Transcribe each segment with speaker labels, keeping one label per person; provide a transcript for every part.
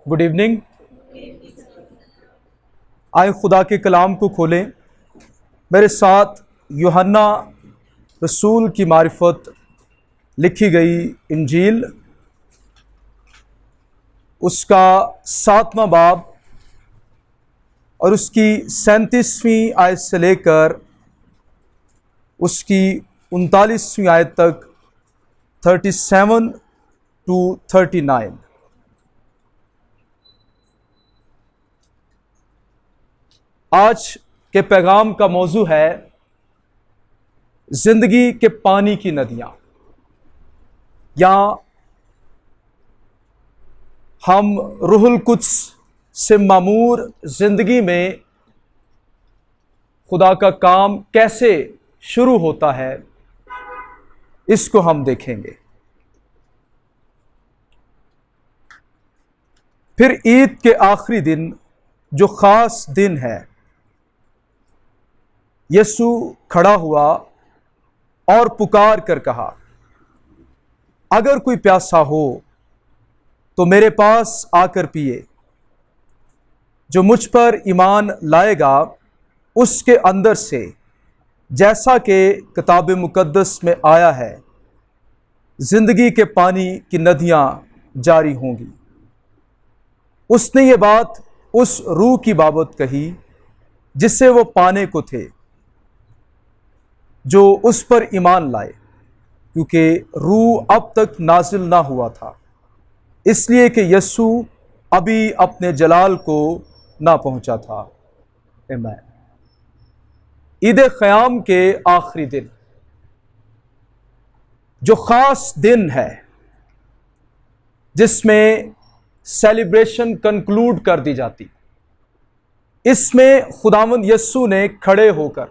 Speaker 1: Good evening. آئے خدا کے کلام کو کھولیں. میرے ساتھ یوحنا رسول کی معرفت لکھی گئی انجیل، اس کا 7واں باب اور اس کی 37ویں آیت سے لے کر اس کی 39ویں آیت تک 37 to 39. آج کے پیغام کا موضوع ہے زندگی کے پانی کی ندیاں، یا ہم روح القدس سے معمور زندگی میں خدا کا کام کیسے شروع ہوتا ہے، اس کو ہم دیکھیں گے. پھر عید کے آخری دن جو خاص دن ہے، یسوع کھڑا ہوا اور پکار کر کہا، اگر کوئی پیاسا ہو تو میرے پاس آ کر پیے. جو مجھ پر ایمان لائے گا اس کے اندر سے، جیسا کہ کتاب مقدس میں آیا ہے، زندگی کے پانی کی ندیاں جاری ہوں گی. اس نے یہ بات اس روح کی بابت کہی جس سے وہ پانے کو تھے، جو اس پر ایمان لائے، کیونکہ روح اب تک نازل نہ ہوا تھا، اس لیے کہ یسوع ابھی اپنے جلال کو نہ پہنچا تھا. آمین. عید قیام کے آخری دن جو خاص دن ہے، جس میں سیلیبریشن کنکلوڈ کر دی جاتی، اس میں خداوند یسوع نے کھڑے ہو کر،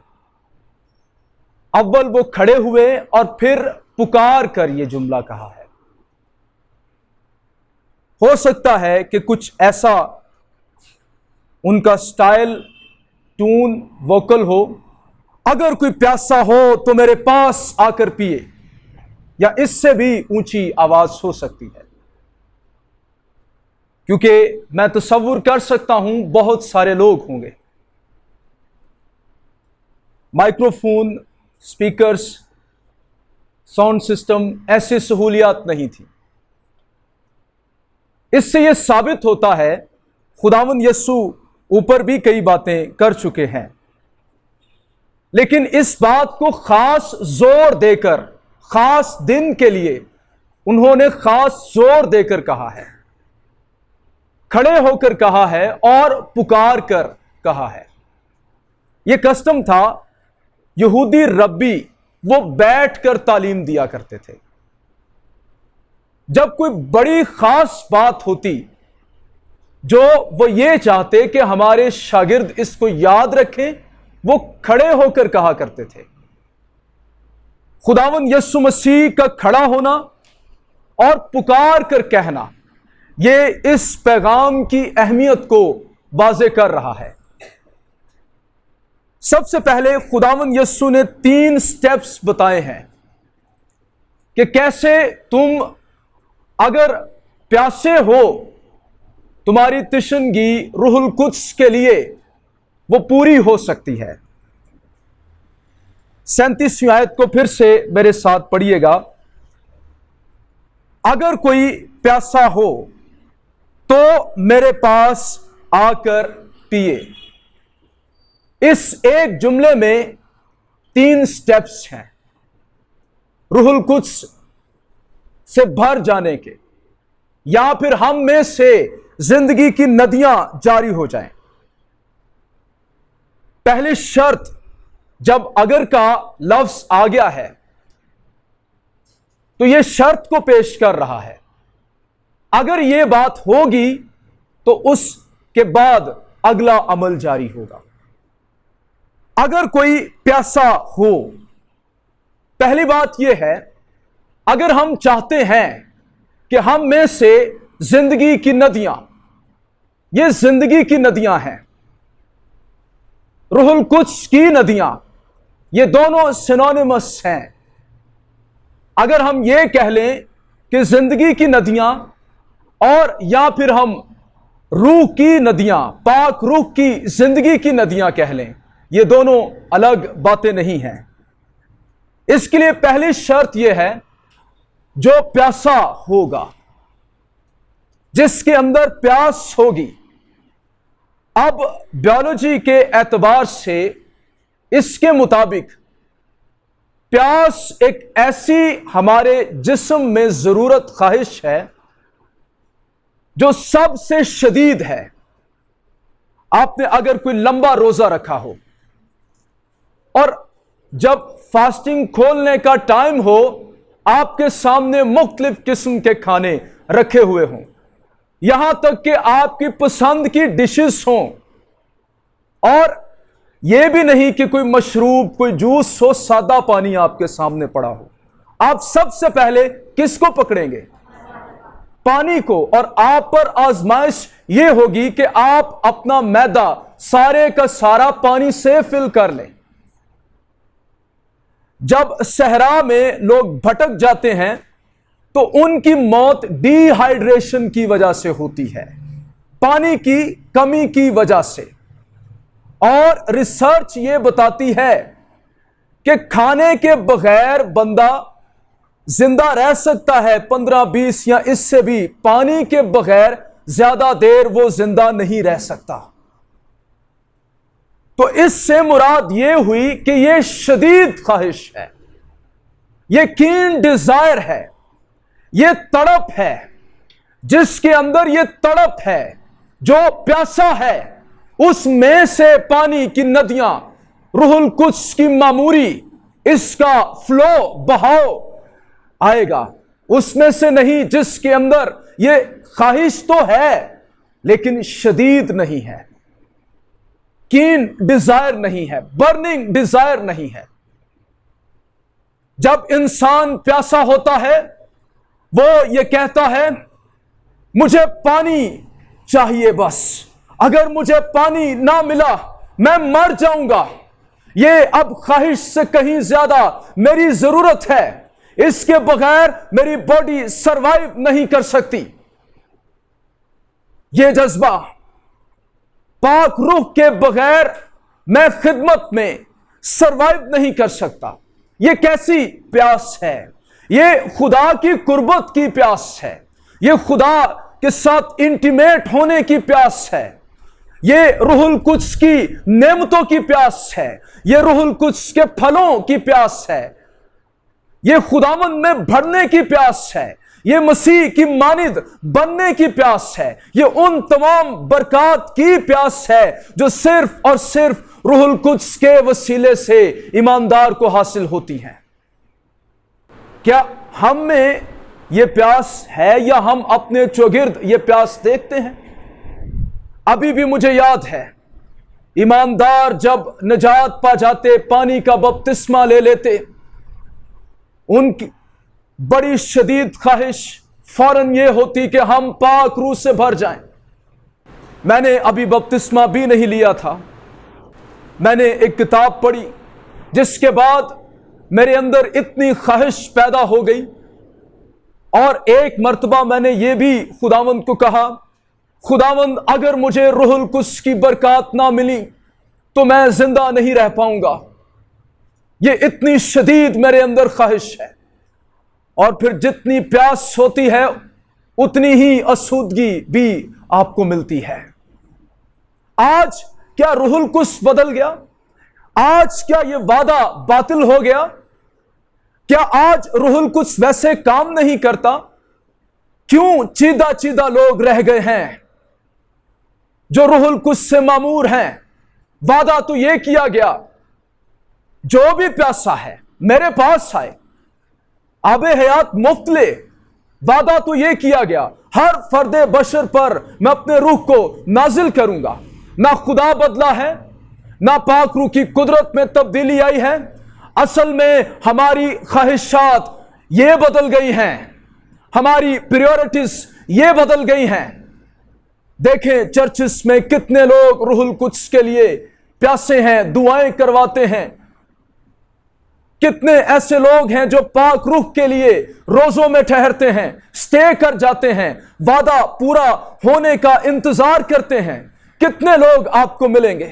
Speaker 1: اول وہ کھڑے ہوئے اور پھر پکار کر یہ جملہ کہا ہے. ہو سکتا ہے کہ کچھ ایسا ان کا سٹائل، ٹون، ووکل ہو، اگر کوئی پیاسا ہو تو میرے پاس آ کر پیے، یا اس سے بھی اونچی آواز ہو سکتی ہے، کیونکہ میں تصور کر سکتا ہوں بہت سارے لوگ ہوں گے. Micro phone, speakers, sound system, ایسی سہولیات نہیں تھی. اس سے یہ ثابت ہوتا ہے خداوند یسوع اوپر بھی کئی باتیں کر چکے ہیں، لیکن اس بات کو خاص زور دے کر، خاص دن کے لیے انہوں نے خاص زور دے کر کہا ہے، کھڑے ہو کر کہا ہے اور پکار کر کہا ہے. یہ کسٹم تھا، یہودی ربی وہ بیٹھ کر تعلیم دیا کرتے تھے. جب کوئی بڑی خاص بات ہوتی جو وہ یہ چاہتے کہ ہمارے شاگرد اس کو یاد رکھیں، وہ کھڑے ہو کر کہا کرتے تھے. خداوند یسوع مسیح کا کھڑا ہونا اور پکار کر کہنا، یہ اس پیغام کی اہمیت کو واضح کر رہا ہے. سب سے پہلے خداوند یسوع نے 3 سٹیپس بتائے ہیں کہ کیسے تم اگر پیاسے ہو، تمہاری تشنگی روح القدس کے لیے وہ پوری ہو سکتی ہے. 37ویں آیت کو پھر سے میرے ساتھ پڑھیے گا. اگر کوئی پیاسا ہو تو میرے پاس آ کر پیے. اس ایک جملے میں 3 سٹیپس ہیں روح القدس سے بھر جانے کے، یا پھر ہم میں سے زندگی کی ندیاں جاری ہو جائیں. پہلی شرط، جب اگر کا لفظ آ گیا ہے تو یہ شرط کو پیش کر رہا ہے. اگر یہ بات ہوگی تو اس کے بعد اگلا عمل جاری ہوگا. اگر کوئی پیاسا ہو، پہلی بات یہ ہے، اگر ہم چاہتے ہیں کہ ہم میں سے زندگی کی ندیاں، یہ زندگی کی ندیاں ہیں، روح القدس کی ندیاں، یہ دونوں سینونیمس ہیں. اگر ہم یہ کہہ لیں کہ زندگی کی ندیاں، اور یا پھر ہم روح کی ندیاں، پاک روح کی زندگی کی ندیاں کہہ لیں، یہ دونوں الگ باتیں نہیں ہیں۔ اس کے لیے پہلی شرط یہ ہے، جو پیاسا ہوگا، جس کے اندر پیاس ہوگی۔ اب بیولوجی کے اعتبار سے اس کے مطابق پیاس ایک ایسی ہمارے جسم میں ضرورت خواہش ہے جو سب سے شدید ہے۔ آپ نے اگر کوئی لمبا روزہ رکھا ہو اور جب فاسٹنگ کھولنے کا ٹائم ہو، آپ کے سامنے مختلف قسم کے کھانے رکھے ہوئے ہوں، یہاں تک کہ آپ کی پسند کی ڈشز ہوں، اور یہ بھی نہیں کہ کوئی مشروب، کوئی جوس ہو، سادہ پانی آپ کے سامنے پڑا ہو، آپ سب سے پہلے کس کو پکڑیں گے؟ پانی کو۔ اور آپ پر آزمائش یہ ہوگی کہ آپ اپنا معدہ سارے کا سارا پانی سے فل کر لیں۔ جب صحرا میں لوگ بھٹک جاتے ہیں تو ان کی موت ڈی ہائیڈریشن کی وجہ سے ہوتی ہے، پانی کی کمی کی وجہ سے۔ اور ریسرچ یہ بتاتی ہے کہ کھانے کے بغیر بندہ زندہ رہ سکتا ہے 15-20 یا اس سے بھی، پانی کے بغیر زیادہ دیر وہ زندہ نہیں رہ سکتا۔ تو اس سے مراد یہ ہوئی کہ یہ شدید خواہش ہے، یہ کین ڈیزائر ہے، یہ تڑپ ہے، جس کے اندر یہ تڑپ ہے، جو پیاسا ہے، اس میں سے پانی کی ندیاں، روح القدس کی معموری، اس کا فلو، بہاؤ آئے گا۔ اس میں سے نہیں جس کے اندر یہ خواہش تو ہے لیکن شدید نہیں ہے، کین ڈیزائر نہیں ہے، برننگ ڈیزائر نہیں ہے۔ جب انسان پیاسا ہوتا ہے وہ یہ کہتا ہے مجھے پانی چاہیے، بس اگر مجھے پانی نہ ملا میں مر جاؤں گا، یہ اب خواہش سے کہیں زیادہ میری ضرورت ہے، اس کے بغیر میری باڈی سروائیو نہیں کر سکتی۔ یہ جذبہ، پاک روح کے بغیر میں خدمت میں سروائیو نہیں کر سکتا، یہ کیسی پیاس ہے؟ یہ خدا کی قربت کی پیاس ہے، یہ خدا کے ساتھ انٹیمیٹ ہونے کی پیاس ہے، یہ روح القدس کی نعمتوں کی پیاس ہے، یہ روح القدس کے پھلوں کی پیاس ہے، یہ خداوند میں بڑھنے کی پیاس ہے، یہ مسیح کی مانند بننے کی پیاس ہے، یہ ان تمام برکات کی پیاس ہے جو صرف اور صرف روح القدس کے وسیلے سے ایماندار کو حاصل ہوتی ہیں۔ کیا ہم میں یہ پیاس ہے یا ہم اپنے چوگرد یہ پیاس دیکھتے ہیں؟ ابھی بھی مجھے یاد ہے، ایماندار جب نجات پا جاتے، پانی کا بپتسمہ لے لیتے، ان کی بڑی شدید خواہش فوراً یہ ہوتی کہ ہم پاک روح سے بھر جائیں۔ میں نے ابھی بپتسمہ بھی نہیں لیا تھا، میں نے ایک کتاب پڑھی جس کے بعد میرے اندر اتنی خواہش پیدا ہو گئی، اور ایک مرتبہ میں نے یہ بھی خداوند کو کہا، خداوند اگر مجھے روح القدس کی برکات نہ ملی تو میں زندہ نہیں رہ پاؤں گا، یہ اتنی شدید میرے اندر خواہش ہے۔ اور پھر جتنی پیاس ہوتی ہے اتنی ہی آسودگی بھی آپ کو ملتی ہے۔ آج کیا روح القدس بدل گیا؟ آج کیا یہ وعدہ باطل ہو گیا؟ کیا آج روح القدس ویسے کام نہیں کرتا؟ کیوں چیدہ چیدہ لوگ رہ گئے ہیں جو روح القدس سے معمور ہیں؟ وعدہ تو یہ کیا گیا، جو بھی پیاسا ہے میرے پاس آئے، آب حیات مفت لے۔ وعدہ تو یہ کیا گیا، ہر فرد بشر پر میں اپنے روح کو نازل کروں گا۔ نہ خدا بدلا ہے، نہ پاک روح کی قدرت میں تبدیلی آئی ہے، اصل میں ہماری خواہشات یہ بدل گئی ہیں، ہماری پریورٹیز یہ بدل گئی ہیں۔ دیکھیں چرچز میں کتنے لوگ روح القدس کے لیے پیاسے ہیں، دعائیں کرواتے ہیں، کتنے ایسے لوگ ہیں جو پاک روح کے لیے روزوں میں ٹھہرتے ہیں، سٹے کر جاتے ہیں، وعدہ پورا ہونے کا انتظار کرتے ہیں؟ کتنے لوگ آپ کو ملیں گے؟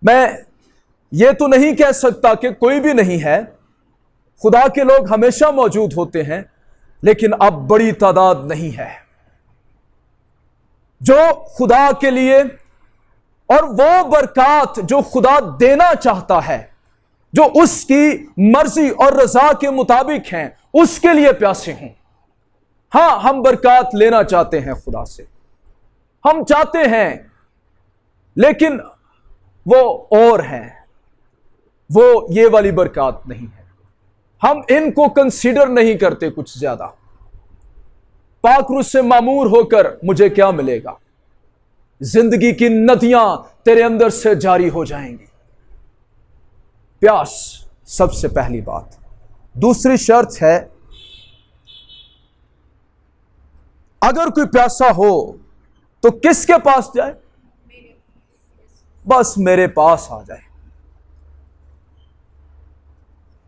Speaker 1: میں یہ تو نہیں کہہ سکتا کہ کوئی بھی نہیں ہے، خدا کے لوگ ہمیشہ موجود ہوتے ہیں، لیکن اب بڑی تعداد نہیں ہے جو خدا کے لیے اور وہ برکات جو خدا دینا چاہتا ہے، جو اس کی مرضی اور رضا کے مطابق ہیں، اس کے لیے پیاسے ہوں۔ ہاں، ہم برکات لینا چاہتے ہیں خدا سے، ہم چاہتے ہیں، لیکن وہ اور ہیں، وہ یہ والی برکات نہیں ہے۔ ہم ان کو کنسیڈر نہیں کرتے کچھ زیادہ۔ پاک روح سے معمور ہو کر مجھے کیا ملے گا؟ زندگی کی ندیاں تیرے اندر سے جاری ہو جائیں گی۔ پیاس سب سے پہلی بات۔ دوسری شرط ہے، اگر کوئی پیاسا ہو تو کس کے پاس جائے؟ بس میرے پاس آ جائے۔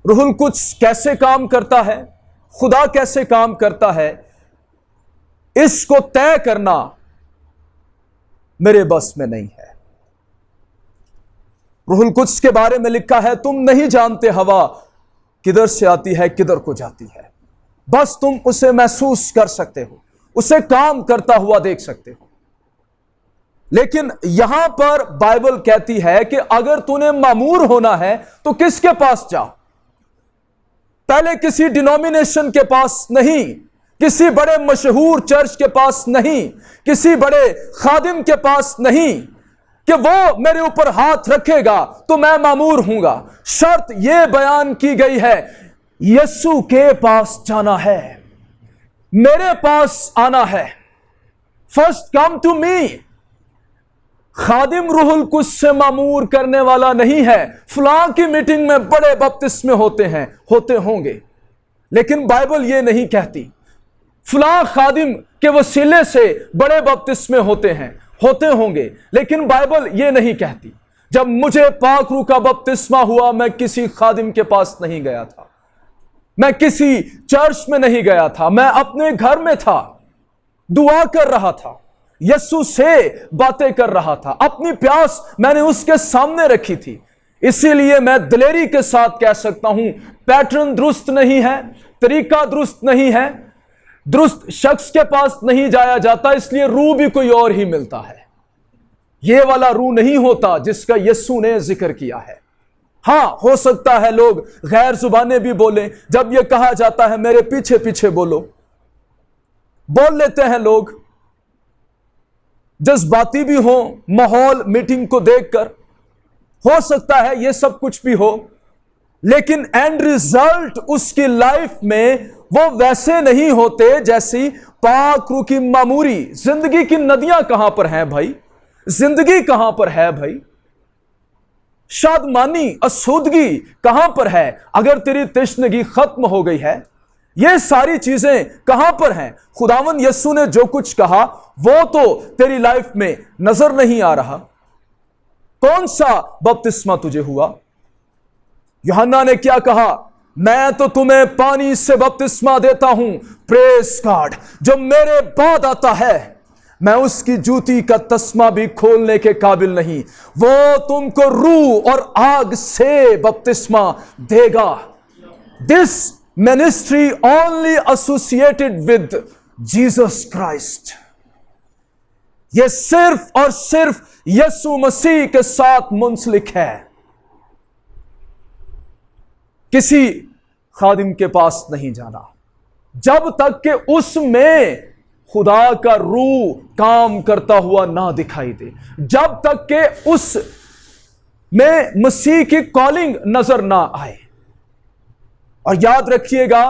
Speaker 1: روح القدس کیسے کام کرتا ہے، خدا کیسے کام کرتا ہے، اس کو طے کرنا میرے بس میں نہیں ہے۔ روح القدس کے بارے میں لکھا ہے، تم نہیں جانتے ہوا کدھر سے آتی ہے کدھر کو جاتی ہے، بس تم اسے محسوس کر سکتے ہو، اسے کام کرتا ہوا دیکھ سکتے ہو۔ لیکن یہاں پر بائبل کہتی ہے کہ اگر تو نے معمور ہونا ہے تو کس کے پاس جا؟ پہلے کسی ڈینومینیشن کے پاس نہیں، کسی بڑے مشہور چرچ کے پاس نہیں، کسی بڑے خادم کے پاس نہیں کہ وہ میرے اوپر ہاتھ رکھے گا تو میں معمور ہوں گا۔ شرط یہ بیان کی گئی ہے، یسوع کے پاس جانا ہے، میرے پاس آنا ہے۔ First come to me. خادم روح القدس سے معمور کرنے والا نہیں ہے۔ فلاں کی میٹنگ میں بڑے بپتسمے ہوتے ہیں، ہوتے ہوں گے، لیکن بائبل یہ نہیں کہتی۔ فلاں خادم کے وسیلے سے بڑے بپتسمے ہوتے ہیں، ہوتے ہوں گے، لیکن بائبل یہ نہیں کہتی۔ جب مجھے پاک روح کا بپتسمہ ہوا، میں کسی خادم کے پاس نہیں گیا تھا، میں کسی چرچ میں نہیں گیا تھا، میں اپنے گھر میں تھا، دعا کر رہا تھا، یسوع سے باتیں کر رہا تھا، اپنی پیاس میں نے اس کے سامنے رکھی تھی۔ اسی لیے میں دلیری کے ساتھ کہہ سکتا ہوں، پیٹرن درست نہیں ہے، طریقہ درست نہیں ہے، درست شخص کے پاس نہیں جایا جاتا، اس لیے روح بھی کوئی اور ہی ملتا ہے۔ یہ والا روح نہیں ہوتا جس کا یسوع نے ذکر کیا ہے۔ ہاں، ہو سکتا ہے لوگ غیر زبانیں بھی بولیں، جب یہ کہا جاتا ہے میرے پیچھے پیچھے بولو، بول لیتے ہیں لوگ، جذباتی بھی ہوں، ماحول میٹنگ کو دیکھ کر ہو سکتا ہے یہ سب کچھ بھی ہو، لیکن اینڈ ریزلٹ اس کی لائف میں وہ ویسے نہیں ہوتے جیسی پاک روح کی معموری۔ زندگی کی ندیاں کہاں پر ہیں بھائی؟ زندگی کہاں پر ہے بھائی؟ شادمانی، اسودگی کہاں پر ہے؟ اگر تیری تشنگی ختم ہو گئی ہے، یہ ساری چیزیں کہاں پر ہیں؟ خداوند یسوع نے جو کچھ کہا وہ تو تیری لائف میں نظر نہیں آ رہا۔ کون سا بپتسمہ تجھے ہوا؟ یوحنا نے کیا کہا؟ میں تو تمہیں پانی سے بپتسمہ دیتا ہوں، پریز گاڈ، جو میرے بعد آتا ہے میں اس کی جوتی کا تسمہ بھی کھولنے کے قابل نہیں، وہ تم کو روح اور آگ سے بپتسمہ دے گا۔ دس ministry only associated with Jesus Christ۔ یہ صرف اور صرف یسوع مسیح کے ساتھ منسلک ہے، کسی خادم کے پاس نہیں جانا جب تک کہ اس میں خدا کا روح کام کرتا ہوا نہ دکھائی دے، جب تک کہ اس میں مسیح کی کالنگ نظر نہ آئے۔ اور یاد رکھیے گا،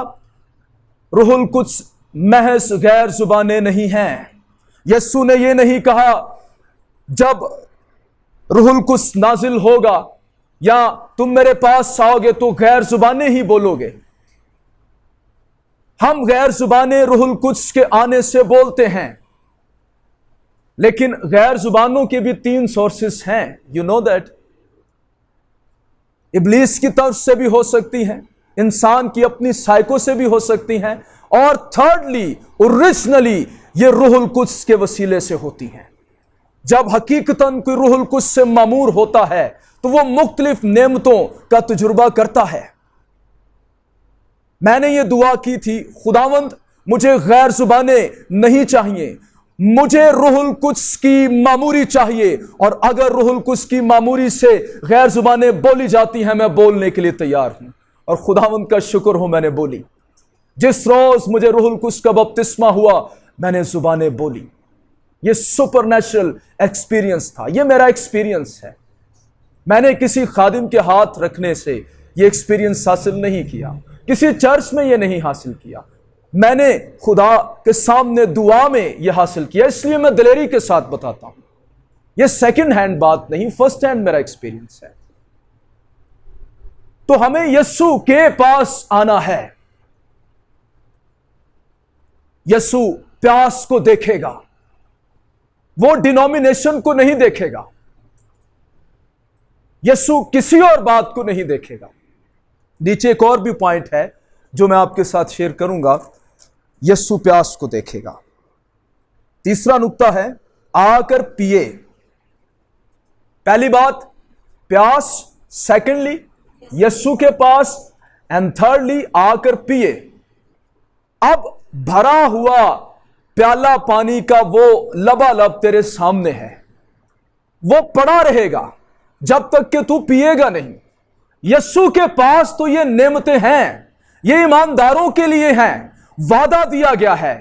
Speaker 1: روح القدس محض غیر زبانیں نہیں ہیں۔ یسوع نے یہ نہیں کہا جب روح القدس نازل ہوگا یا تم میرے پاس آؤ گے تو غیر زبانیں ہی بولو گے۔ ہم غیر زبانیں روح القدس کے آنے سے بولتے ہیں، لیکن غیر زبانوں کے بھی 3 سورسز ہیں، یو نو دیٹ۔ ابلیس کی طرف سے بھی ہو سکتی ہیں، انسان کی اپنی سائیکو سے بھی ہو سکتی ہیں، اور تھرڈلی اوریجنلی یہ روح القدس کے وسیلے سے ہوتی ہیں۔ جب حقیقتاً کوئی روح القدس سے معمور ہوتا ہے تو وہ مختلف نعمتوں کا تجربہ کرتا ہے۔ میں نے یہ دعا کی تھی، خداوند مجھے غیر زبانیں نہیں چاہیے، مجھے روح القدس کی معموری چاہیے، اور اگر روح القدس کی معموری سے غیر زبانیں بولی جاتی ہیں میں بولنے کے لیے تیار ہوں، اور خداوند کا شکر ہو میں نے بولی۔ جس روز مجھے روح القدس کا بپتسمہ ہوا میں نے زبانیں بولی۔ یہ سپر نیچرل ایکسپیرینس تھا، یہ میرا ایکسپیرینس ہے۔ میں نے کسی خادم کے ہاتھ رکھنے سے یہ ایکسپیرینس حاصل نہیں کیا، کسی چرچ میں یہ نہیں حاصل کیا، میں نے خدا کے سامنے دعا میں یہ حاصل کیا، اس لیے میں دلیری کے ساتھ بتاتا ہوں۔ یہ سیکنڈ ہینڈ بات نہیں، فرسٹ ہینڈ میرا ایکسپیرینس ہے۔ تو ہمیں یسوع کے پاس آنا ہے۔ یسوع پیاس کو دیکھے گا، وہ ڈینومینیشن کو نہیں دیکھے گا، یسوع کسی اور بات کو نہیں دیکھے گا۔ نیچے ایک اور بھی پوائنٹ ہے جو میں آپ کے ساتھ شیئر کروں گا، یسوع پیاس کو دیکھے گا۔ تیسرا نقطہ ہے آ کر پیے۔ پہلی بات پیاس، سیکنڈلی یسوع کے پاس، اینڈ تھرڈلی آ کر پیے۔ اب بھرا ہوا پیالہ پانی کا وہ لبالب تیرے سامنے ہے، وہ پڑا رہے گا جب تک کہ تو پیے گا نہیں۔ یسوع کے پاس تو یہ نعمتیں ہیں، یہ ایمانداروں کے لیے ہیں، وعدہ دیا گیا ہے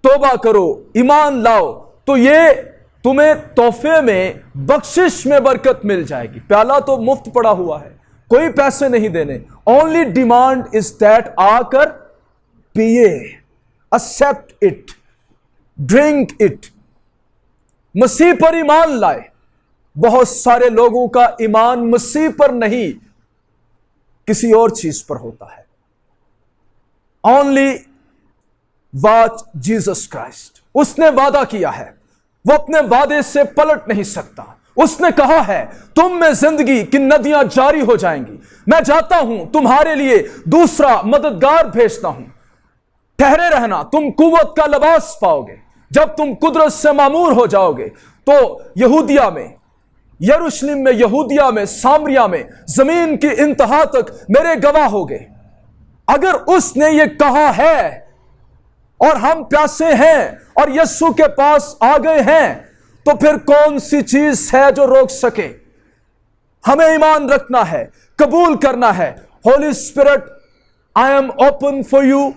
Speaker 1: توبہ کرو، ایمان لاؤ تو یہ تمہیں تحفے میں، بخشش میں برکت مل جائے گی۔ پیالہ تو مفت پڑا ہوا ہے، کوئی پیسے نہیں دینے، اونلی ڈیمانڈ از دیٹ آ کر پیے، accept it, drink it، مسیح پر ایمان لائے۔ بہت سارے لوگوں کا ایمان مسیح پر نہیں کسی اور چیز پر ہوتا ہے۔ only what Jesus Christ، اس نے وعدہ کیا ہے، وہ اپنے وعدے سے پلٹ نہیں سکتا۔ اس نے کہا ہے تم میں زندگی کی ندیاں جاری ہو جائیں گی، میں جاتا ہوں تمہارے لیے دوسرا مددگار بھیجتا ہوں، ٹھہرے رہنا، تم قوت کا لباس پاؤ گے جب تم قدرت سے معمور ہو جاؤ گے۔ تو یہودیہ میں، یروشلم میں، یہودیہ میں، سامریہ میں، زمین کی انتہا تک میرے گواہ ہوگے۔ اگر اس نے یہ کہا ہے اور ہم پیاسے ہیں اور یسوع کے پاس آ گئے ہیں تو پھر کون سی چیز ہے جو روک سکے؟ ہمیں ایمان رکھنا ہے، قبول کرنا ہے۔ Holy spirit, I am open for you,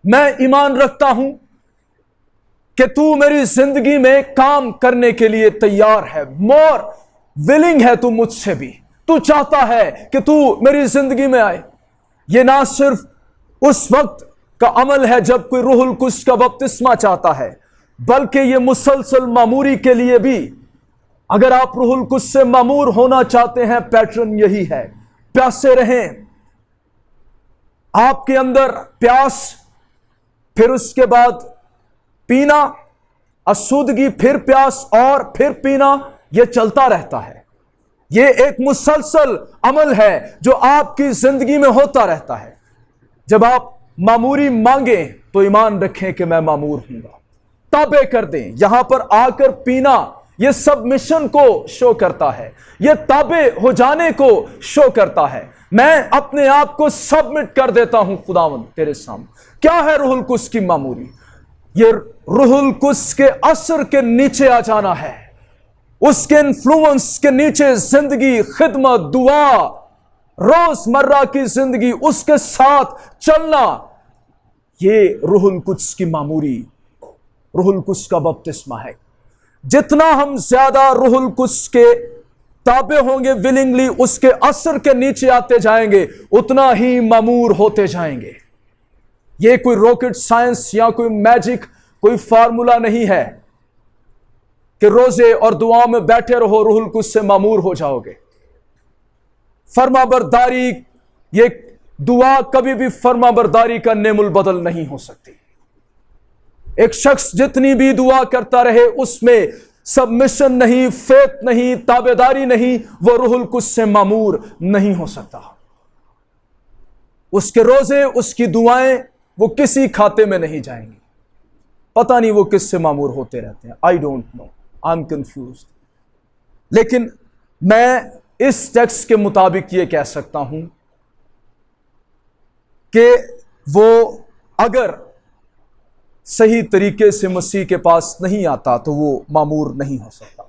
Speaker 1: میں ایمان رکھتا ہوں کہ تو میری زندگی میں کام کرنے کے لیے تیار ہے، مور ولنگ ہے تو مجھ سے بھی، تو چاہتا ہے کہ تو میری زندگی میں آئے۔ یہ نہ صرف اس وقت کا عمل ہے جب کوئی روح القدس کا بپتسمہ چاہتا ہے، بلکہ یہ مسلسل معموری کے لیے بھی۔ اگر آپ روح القدس سے معمور ہونا چاہتے ہیں، پیٹرن یہی ہے، پیاسے رہیں۔ آپ کے اندر پیاس، پھر اس کے بعد پینا، آسودگی، پھر پیاس اور پھر پینا، یہ چلتا رہتا ہے۔ یہ ایک مسلسل عمل ہے جو آپ کی زندگی میں ہوتا رہتا ہے۔ جب آپ معموری مانگیں تو ایمان رکھیں کہ میں معمور ہوں گا، تابع کر دیں۔ یہاں پر آ کر پینا یہ سبمیشن کو شو کرتا ہے، یہ تابع ہو جانے کو شو کرتا ہے۔ میں اپنے آپ کو سبمٹ کر دیتا ہوں خداوند تیرے سامنے۔ کیا ہے روح القدس کی معموری؟ یہ روح القدس کے اثر کے نیچے آ جانا ہے، اس کے انفلوئنس کے نیچے زندگی، خدمت، دعا، روز مرہ کی زندگی، اس کے ساتھ چلنا، یہ روح القدس کی معموری، روح القدس کا بپتسمہ ہے۔ جتنا ہم زیادہ روح القدس کے تابع ہوں گے ولنگلی، اس کے اثر کے نیچے آتے جائیں گے، اتنا ہی معمور ہوتے جائیں گے۔ یہ کوئی راکٹ سائنس یا کوئی میجک، کوئی فارمولا نہیں ہے کہ روزے اور دعا میں بیٹھے رہو روح القدس سے معمور ہو جاؤ گے۔ فرما برداری، یہ دعا کبھی بھی فرما برداری کا نعم البدل نہیں ہو سکتی۔ ایک شخص جتنی بھی دعا کرتا رہے اس میں سبمشن نہیں، فیت نہیں، تابعداری نہیں، وہ روح القدس سے معمور نہیں ہو سکتا۔ اس کے روزے، اس کی دعائیں، وہ کسی کھاتے میں نہیں جائیں گی۔ پتہ نہیں وہ کس سے معمور ہوتے رہتے ہیں، I don't know, I am confused. لیکن میں اس ٹیکسٹ کے مطابق یہ کہہ سکتا ہوں کہ وہ اگر صحیح طریقے سے مسیح کے پاس نہیں آتا تو وہ معمور نہیں ہو سکتا۔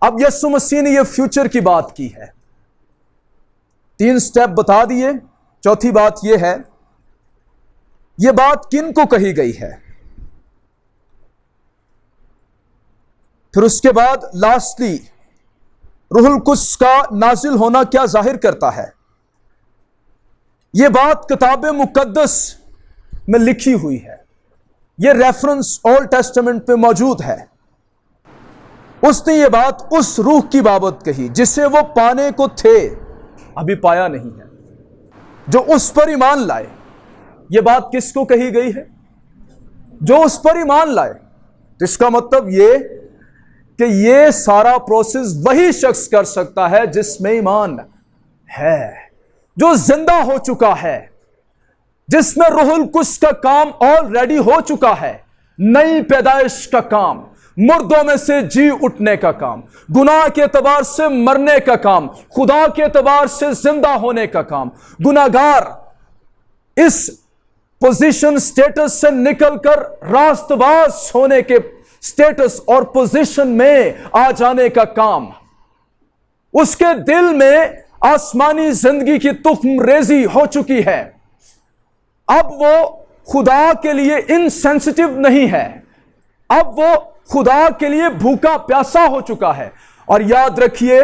Speaker 1: اب یسوع مسیح نے یہ فیوچر کی بات کی ہے، 3 سٹیپ بتا دیے۔ چوتھی بات یہ ہے، یہ بات کن کو کہی گئی ہے؟ پھر اس کے بعد لاسٹلی روح القدس کا نازل ہونا کیا ظاہر کرتا ہے؟ یہ بات کتاب مقدس میں لکھی ہوئی ہے، یہ ریفرنس اولڈ ٹیسٹمنٹ پہ موجود ہے۔ اس نے یہ بات اس روح کی بابت کہی جسے وہ پانے کو تھے، ابھی پایا نہیں ہے، جو اس پر ایمان لائے۔ یہ بات کس کو کہی گئی ہے؟ جو اس پر ایمان لائے۔ اس کا مطلب یہ کہ یہ سارا پروسیس وہی شخص کر سکتا ہے جس میں ایمان ہے، جو زندہ ہو چکا ہے، جس میں روح القدس کا کام آلریڈی ہو چکا ہے، نئی پیدائش کا کام، مردوں میں سے جی اٹھنے کا کام، گناہ کے اعتبار سے مرنے کا کام، خدا کے اعتبار سے زندہ ہونے کا کام۔ گناہگار اس پوزیشن سٹیٹس سے نکل کر راست باز ہونے کے سٹیٹس اور پوزیشن میں آ جانے کا کام۔ اس کے دل میں آسمانی زندگی کی تخم ریزی ہو چکی ہے۔ اب وہ خدا کے لیے انسینسٹیو نہیں ہے، اب وہ خدا کے لیے بھوکا پیاسا ہو چکا ہے۔ اور یاد رکھیے،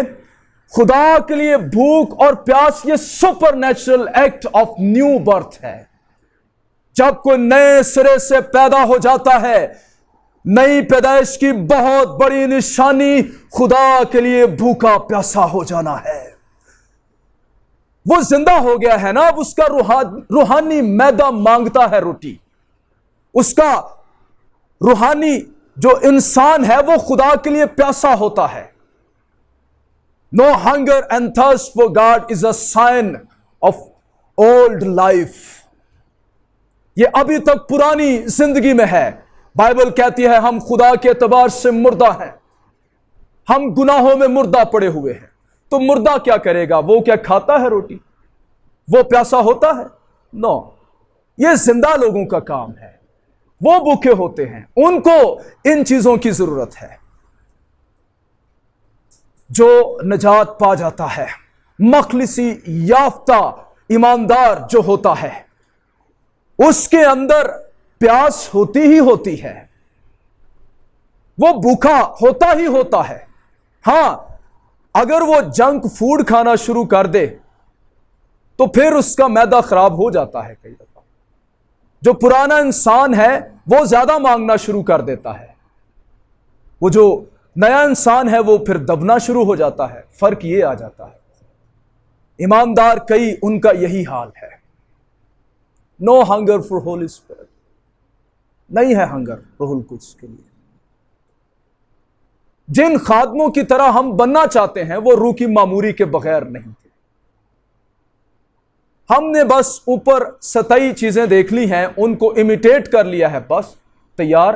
Speaker 1: خدا کے لیے بھوک اور پیاس یہ super natural act of new birth ہے۔ جب کوئی نئے سرے سے پیدا ہو جاتا ہے، نئی پیدائش کی بہت بڑی نشانی خدا کے لیے بھوکا پیاسا ہو جانا ہے۔ وہ زندہ ہو گیا ہے نا، اب اس کا روحانی معدہ مانگتا ہے روٹی۔ اس کا روحانی جو انسان ہے وہ خدا کے لیے پیاسا ہوتا ہے۔ No hunger and thirst for God is a sign of old life۔ یہ ابھی تک پرانی زندگی میں ہے۔ بائبل کہتی ہے ہم خدا کے اعتبار سے مردہ ہیں، ہم گناہوں میں مردہ پڑے ہوئے ہیں۔ تو مردہ کیا کرے گا؟ وہ کیا کھاتا ہے روٹی؟ وہ پیاسا ہوتا ہے؟ نو، یہ زندہ لوگوں کا کام ہے، وہ بھوکے ہوتے ہیں، ان کو ان چیزوں کی ضرورت ہے۔ جو نجات پا جاتا ہے، مخلصی یافتہ ایماندار جو ہوتا ہے، اس کے اندر پیاس ہوتی ہی ہوتی ہے، وہ بھوکا ہوتا ہی ہوتا ہے۔ ہاں، اگر وہ جنک فوڈ کھانا شروع کر دے تو پھر اس کا معدہ خراب ہو جاتا ہے۔ کئی دفعہ جو پرانا انسان ہے وہ زیادہ مانگنا شروع کر دیتا ہے، وہ جو نیا انسان ہے وہ پھر دبنا شروع ہو جاتا ہے۔ فرق یہ آ جاتا ہے۔ ایماندار کئی ان کا یہی حال ہے۔ نو ہنگر فار ہول اسپرٹ، نہیں ہے ہنگر روح القدس کے لیے۔ جن خادموں کی طرح ہم بننا چاہتے ہیں وہ روح کی معموری کے بغیر نہیں تھے۔ ہم نے بس اوپر سطحی چیزیں دیکھ لی ہیں، ان کو امیٹیٹ کر لیا ہے، بس تیار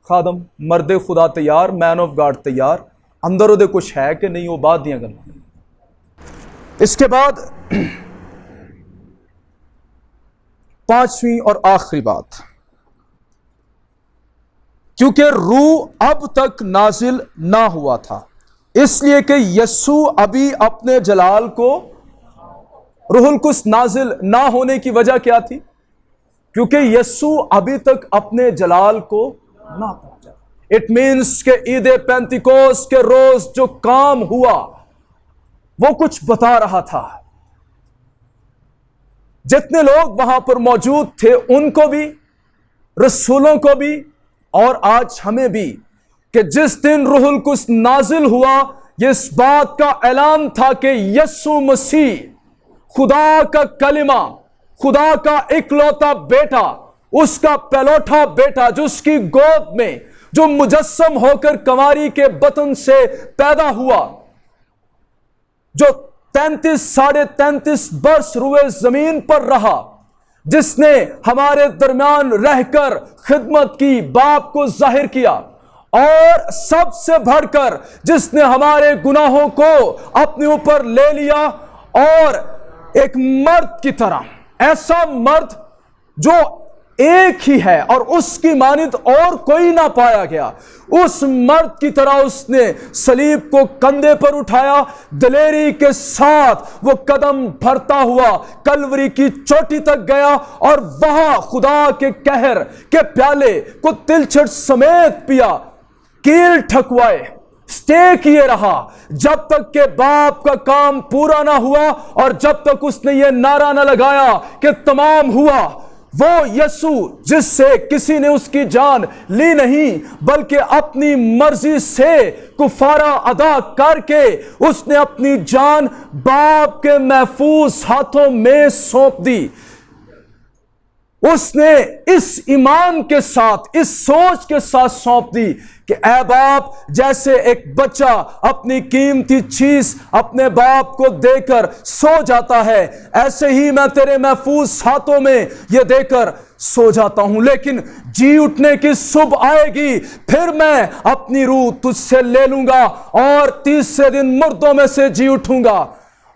Speaker 1: خادم، مرد خدا تیار، مین آف گاڈ تیار، اندر ادھر کچھ ہے کہ نہیں وہ بات دیا کرنا۔ اس کے بعد 5ویں اور آخری بات، کیونکہ روح اب تک نازل نہ ہوا تھا، اس لیے کہ یسوع ابھی اپنے جلال کو، روح القدس نازل نہ ہونے کی وجہ کیا تھی؟ کیونکہ یسوع ابھی تک اپنے جلال کو نہ پہنچا۔ اٹ مینس کہ عید پینتیکوس کے روز جو کام ہوا وہ کچھ بتا رہا تھا۔ جتنے لوگ وہاں پر موجود تھے ان کو بھی، رسولوں کو بھی، اور آج ہمیں بھی، کہ جس دن روح القدس نازل ہوا یہ اس بات کا اعلان تھا کہ یسوع مسیح خدا کا کلمہ، خدا کا اکلوتا بیٹا، اس کا پہلوٹا بیٹا جو اس کی گود میں جو مجسم ہو کر کنواری کے بطن سے پیدا ہوا، جو 33.5 برس روئے زمین پر رہا، جس نے ہمارے درمیان رہ کر خدمت کی، باپ کو ظاہر کیا، اور سب سے بڑھ کر جس نے ہمارے گناہوں کو اپنے اوپر لے لیا، اور ایک مرد کی طرح، ایسا مرد جو ایک ہی ہے اور اس کی مانند اور کوئی نہ پایا گیا، اس مرد کی طرح اس نے صلیب کو کندھے پر اٹھایا، دلیری کے ساتھ وہ قدم بھرتا ہوا کلوری کی چوٹی تک گیا، اور وہاں خدا کے قہر کے پیالے کو تلچھٹ سمیت پیا، کیل ٹھکوائے، سٹے کیے رہا، جب تک کہ باپ کا کام پورا نہ ہوا، اور جب تک اس نے یہ نعرہ نہ لگایا کہ تمام ہوا۔ وہ یسوع جس سے کسی نے اس کی جان لی نہیں، بلکہ اپنی مرضی سے کفارہ ادا کر کے اس نے اپنی جان باپ کے محفوظ ہاتھوں میں سونپ دی۔ اس نے اس ایمان کے ساتھ، اس سوچ کے ساتھ سونپ دی کہ اے باپ، جیسے ایک بچہ اپنی قیمتی چیز اپنے باپ کو دے کر سو جاتا ہے، ایسے ہی میں تیرے محفوظ ہاتھوں میں یہ دے کر سو جاتا ہوں، لیکن جی اٹھنے کی صبح آئے گی، پھر میں اپنی روح تجھ سے لے لوں گا اور تیسرے دن مردوں میں سے جی اٹھوں گا۔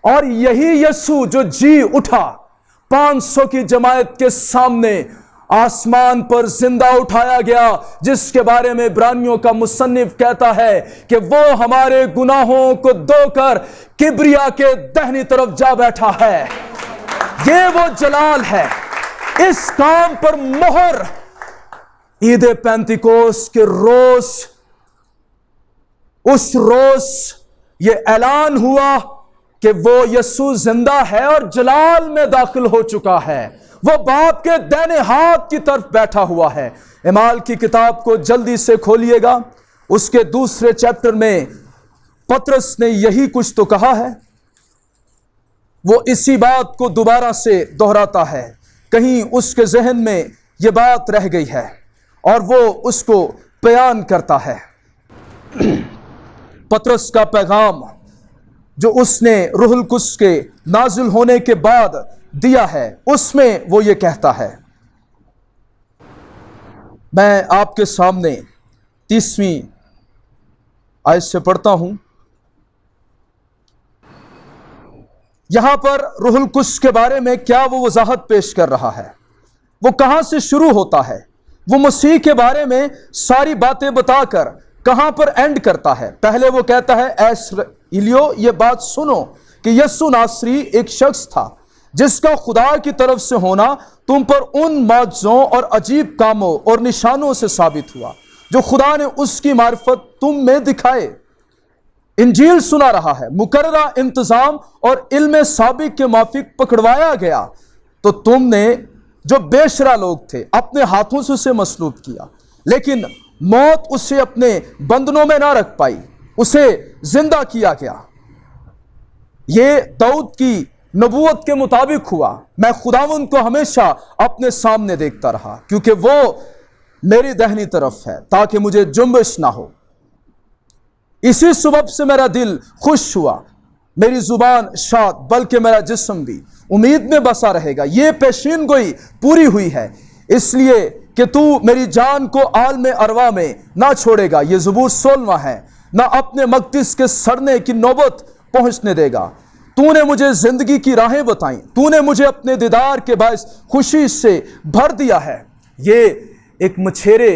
Speaker 1: اور یہی یسوع جو جی اٹھا، 500 کی جماعت کے سامنے آسمان پر زندہ اٹھایا گیا، جس کے بارے میں عبرانیوں کا مصنف کہتا ہے کہ وہ ہمارے گناہوں کو دھو کر کبریا کے دہنی طرف جا بیٹھا ہے۔ یہ وہ جلال ہے۔ اس کام پر مہر عید پینتیکوس کے روز، اس روز یہ اعلان ہوا کہ وہ یسوع زندہ ہے اور جلال میں داخل ہو چکا ہے، وہ باپ کے دائیں ہاتھ کی طرف بیٹھا ہوا ہے۔ اعمال کی کتاب کو جلدی سے کھولیے گا، اس کے دوسرے چیپٹر میں پطرس نے یہی کچھ تو کہا ہے، وہ اسی بات کو دوبارہ سے دہراتا ہے، کہیں اس کے ذہن میں یہ بات رہ گئی ہے اور وہ اس کو بیان کرتا ہے۔ پطرس کا پیغام جو اس نے روح القدس کے نازل ہونے کے بعد دیا ہے، اس میں وہ یہ کہتا ہے، میں آپ کے سامنے 30ویں آیت سے پڑھتا ہوں۔ یہاں پر روح القدس کے بارے میں کیا وہ وضاحت پیش کر رہا ہے، وہ کہاں سے شروع ہوتا ہے، وہ مسیح کے بارے میں ساری باتیں بتا کر کہاں پر اینڈ کرتا ہے۔ پہلے وہ کہتا ہے، اے اسرائیلیو یہ بات سنو کہ یسوع ناصری ایک شخص تھا جس کا خدا کی طرف سے ہونا تم پر ان معجزوں اور عجیب کاموں اور نشانوں سے ثابت ہوا جو خدا نے اس کی معرفت تم میں دکھائے۔ انجیل سنا رہا ہے، مقررہ انتظام اور علم سابق کے موافق پکڑوایا گیا، تو تم نے جو بے شرع لوگ تھے اپنے ہاتھوں سے اسے مصلوب کیا، لیکن موت اسے اپنے بندنوں میں نہ رکھ پائی، اسے زندہ کیا گیا۔ یہ داؤد کی نبوت کے مطابق ہوا، میں خداوند کو ہمیشہ اپنے سامنے دیکھتا رہا کیونکہ وہ میری دہنی طرف ہے تاکہ مجھے جنبش نہ ہو۔ اسی سبب سے میرا دل خوش ہوا، میری زبان شاد، بلکہ میرا جسم بھی امید میں بسا رہے گا۔ یہ پیشین گوئی پوری ہوئی ہے، اس لیے کہ تو میری جان کو عالم ارواح میں نہ چھوڑے گا، یہ زبور 16 ہے، نہ اپنے مقدس کے سڑنے کی نوبت پہنچنے دے گا۔ تو نے مجھے زندگی کی راہیں بتائیں، تو نے مجھے اپنے دیدار کے باعث خوشی سے بھر دیا ہے۔ یہ ایک مچھیرے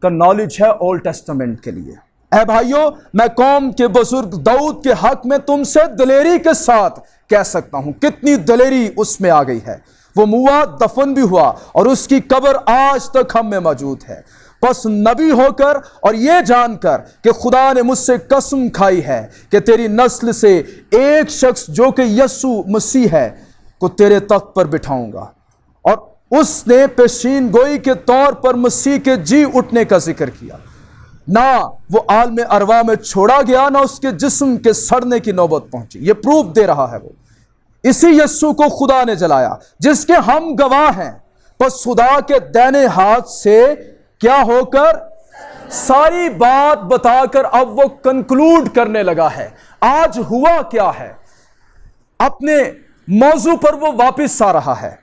Speaker 1: کا نالج ہے اولڈ ٹیسٹمنٹ کے لیے۔ اے بھائیو، میں قوم کے بزرگ داؤد کے حق میں تم سے دلیری کے ساتھ کہہ سکتا ہوں، کتنی دلیری اس میں آ گئی ہے۔ وہ موا دفن بھی ہوا اور اس کی قبر آج تک ہم میں موجود ہے۔ پس نبی ہو کر اور یہ جان کر کہ خدا نے مجھ سے قسم کھائی ہے کہ تیری نسل سے ایک شخص جو کہ یسوع مسیح ہے کو تیرے تخت پر بٹھاؤں گا، اور اس نے پیشین گوئی کے طور پر مسیح کے جی اٹھنے کا ذکر کیا۔ نہ وہ عالم ارواح میں چھوڑا گیا، نہ اس کے جسم کے سڑنے کی نوبت پہنچی۔ یہ پروف دے رہا ہے وہ اسی یسوع کو خدا نے جلایا جس کے ہم گواہ ہیں، پس خدا کے دائیں ہاتھ سے کیا ہو کر ساری بات بتا کر اب وہ کنکلوڈ کرنے لگا ہے آج ہوا کیا ہے، اپنے موضوع پر وہ واپس آ رہا ہے۔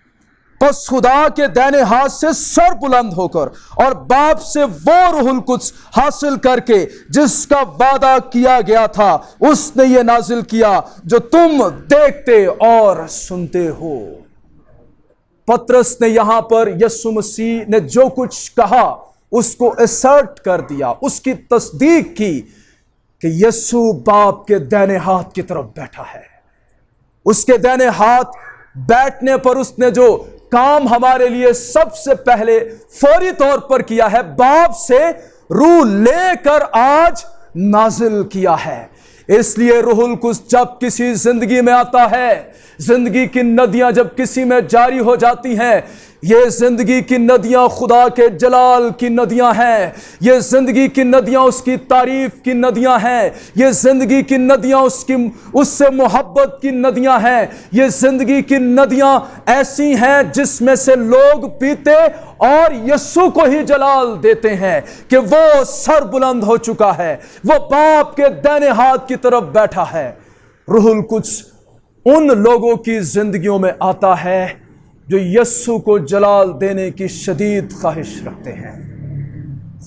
Speaker 1: پس خدا کے دائنے ہاتھ سے سر بلند ہو کر اور باپ سے وہ روح القدس حاصل کر کے جس کا وعدہ کیا گیا تھا اس نے یہ نازل کیا جو تم دیکھتے اور سنتے ہو۔ پطرس نے یہاں پر یسوع مسیح نے جو کچھ کہا اس کو اسرٹ کر دیا، اس کی تصدیق کی کہ یسوع باپ کے دائنے ہاتھ کی طرف بیٹھا ہے۔ اس کے دائنے ہاتھ بیٹھنے پر اس نے جو کام ہمارے لیے سب سے پہلے فوری طور پر کیا ہے، باپ سے روح لے کر آج نازل کیا ہے۔ اس لیے روح القدس جب کسی زندگی میں آتا ہے، زندگی کی ندیاں جب کسی میں جاری ہو جاتی ہیں، یہ زندگی کی ندیاں خدا کے جلال کی ندیاں ہیں، یہ زندگی کی ندیاں اس کی تعریف کی ندیاں ہیں، یہ زندگی کی ندیاں اس سے محبت کی ندیاں ہیں، یہ زندگی کی ندیاں ایسی ہیں جس میں سے لوگ پیتے اور یسوع کو ہی جلال دیتے ہیں کہ وہ سر بلند ہو چکا ہے، وہ باپ کے دائنے ہاتھ کی طرف بیٹھا ہے۔ روح القدس ان لوگوں کی زندگیوں میں آتا ہے جو یسوع کو جلال دینے کی شدید خواہش رکھتے ہیں۔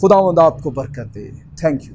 Speaker 1: خداوند آپ کو برکت دے۔ Thank you.